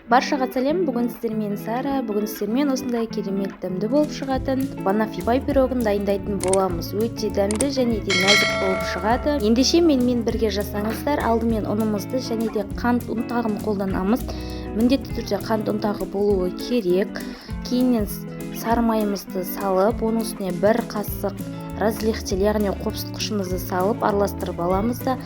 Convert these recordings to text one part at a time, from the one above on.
Баршаға сәлем, бүгін сіздермен Сара, бүгін сіздермен осындай керемет дәмді болып шығатын банафипай пирогын дайындайтын боламыз. Өте дәмді және де нәзік болып шығады. Ендеше менімен бірге жасаңыздар. Алдымен ұнымызды және де қант ұнтағын қолданамыз. Міндетті түрде қант ұнтағы болуы керек. Кейіннен сары майымызды салып, оның үстіне бір қасық разлихтел, яғни қопсытқышымызды салып араластырып аламыз да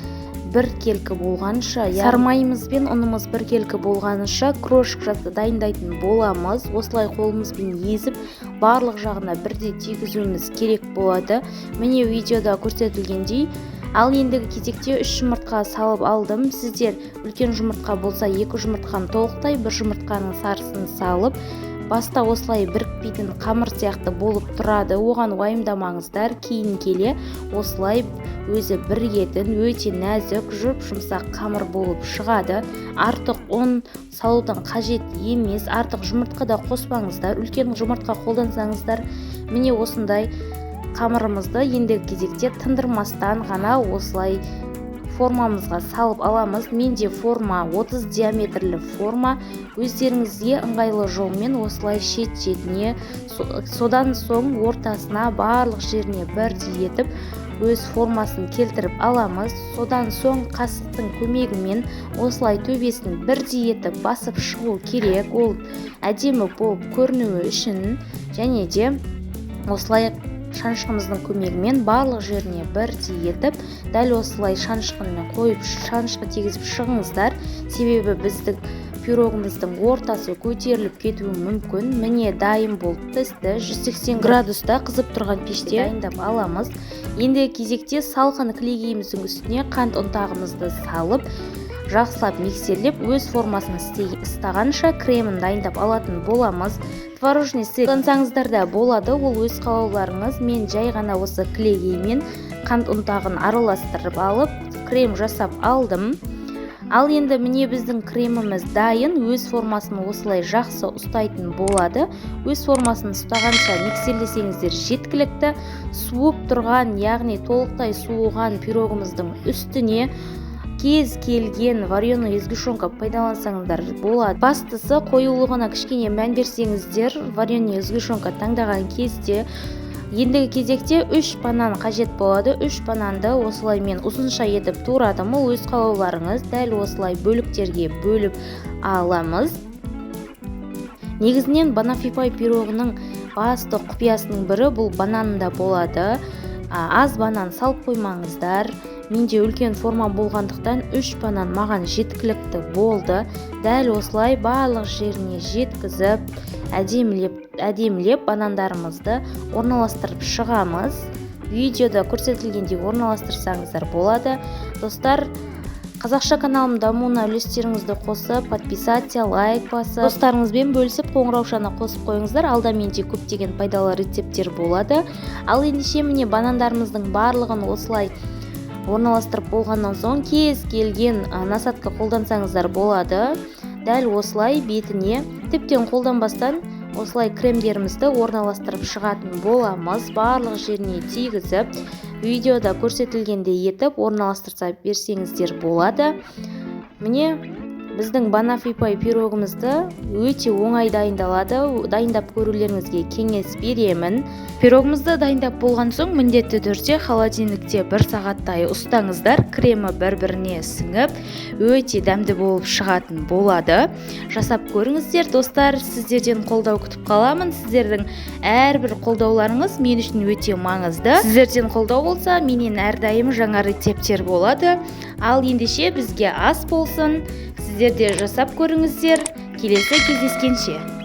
бір келкі болғанша, сары майымыз бен ұнымыз бір келкі болғанша крошкасын дайындайтын боламыз. Осылай қолымызбен езіп, барлық жағына бірдей тигізуіміз керек болады. Міне видеода көрсетілгендей. Ал ендігі кезекте 3 жұмыртқа салып алдым. Сіздер үлкен жұмыртқа болса 2 жұмыртқаны толықтай, 1 жұмыртқаның сарысын салып, баста осылай бірікпейтін қамыр сияқты болып тұрады. Оған уайымдамаңыздар. Кейін келе осылай өзі бірігетін, өте нәзік, жұмсақ қамыр болып шығады. Артық ұн салудың қажет емес. Артық жұмыртқа да қоспаңыздар. Үлкен жұмыртқа қолдансаңыздар, міне осындай қамырымызды ендігі кезекте тындырмастан ғана осылай формамызға салып аламыз. Менде форма 30 диаметрлі форма. Өздеріңізге ыңғайлы жолмен осылай шет-шетіне, содан соң ортасына, барлық жеріне бірдей етіп өз формасын келтіріп аламыз. Содан соң қасықтың көмегімен осылай төбесін бірдей етіп басып шығу керек. Ол әдемі болып көрінуі үшін, және де осылай шаншқымыздың көмегімен барлық жеріне бірдей етіп, дәл осылай шаншқымен қойып шаншқы тегізіп шығыңыздар. Себебі біздің пирогымыздың ортасы көтеріліп кетуі мүмкін. Міне дайын болып пісті. 180 градуста қызып тұрған пеште дайындап аламыз. Ендігі кезекте салқын кілегейіміздің үстіне қант ұнтағымызды салып, жақсылап миксерлеп, өз формасын ұстағанша кремін дайындап алатын боламыз. Творожный сыр қолдансаңыздар да болады, ол өз қалауларыңыз. Мен жай ғана осы кілегеймен қант ұнтағын араластырып алып, крем жасап алдым. Ал енді міне біздің креміміз дайын. Өз формасын осылай жақсы ұстайтын болады. Өз формасын ұстағанша миксерлесеңіздер жеткілікті. Суып тұрған, яғни толықтай суыған пирогымыздың үстіне кез келген вареный сгущенка пайдалансаңыздар болады. Бастысы қоюлығына кішкене мән берсеңіздер, вареный сгущенка таңдаған кезде ендігі кезекте 3 банан қажет болады. 3 бананды осылай мен ұзынша етіп турадым. Ол өз қалауларыңыз. Дәл осылай бөліктерге бөліп аламыз. Негізінен банафипай пирогының басты құпиясының бірі бұл бананында болады. Аз банан салып қоймаңыздар. Менде үлкен форма болғандықтан 3 банан маған жеткілікті болды. Дәл осылай барлық жеріне жеткізіп, әдемілеп банандарымызды орналастырып шығамыз. Видеода көрсетілгендей орналастырсаңыздар болады. Достар, қазақша каналым дамуына үлестеріңізді қосып, подписация, лайк басып, достарыңызбен бөлісіп, қоңыраушаны қосып қойыңыздар. Алда менде көптеген пайдалы рецепттер болады. Ал ендеше міне банандарымыздың барлығын осылай орналастырып болғаннан соң кез келген насадка қолдансаңыздар болады. Дәл осылай бетіне тіптен қолданбастан осылай кремдерімізді орналастырып шығатын боламыз. Барлық жеріне тигізіп, видеода көрсетілгендей етіп орналастырса берсеңіздер болады. Міне біздің банафипай пирогымызды өте оңай дайындалады. Дайындап көрулеріңізге кеңес беремін. Пирогымызды дайындап болған соң міндетті түрде холодильникте 1 сағаттай ұстаңыздар. Кремі бір-біріне сіңіп, өте дәмді болып шығатын болады. Жасап көріңіздер, достар. Сіздерден қолдау күтіп қаламын. Сіздердің әрбір қолдауларыңыз мен үшін өте маңызды. Сіздерден қолдау болса, менен әрдайым жаңа рецепттер болады. Ал ендеше бізге ас болсын. Сіздер де жасап көріңіздер. Келесі кездескенше.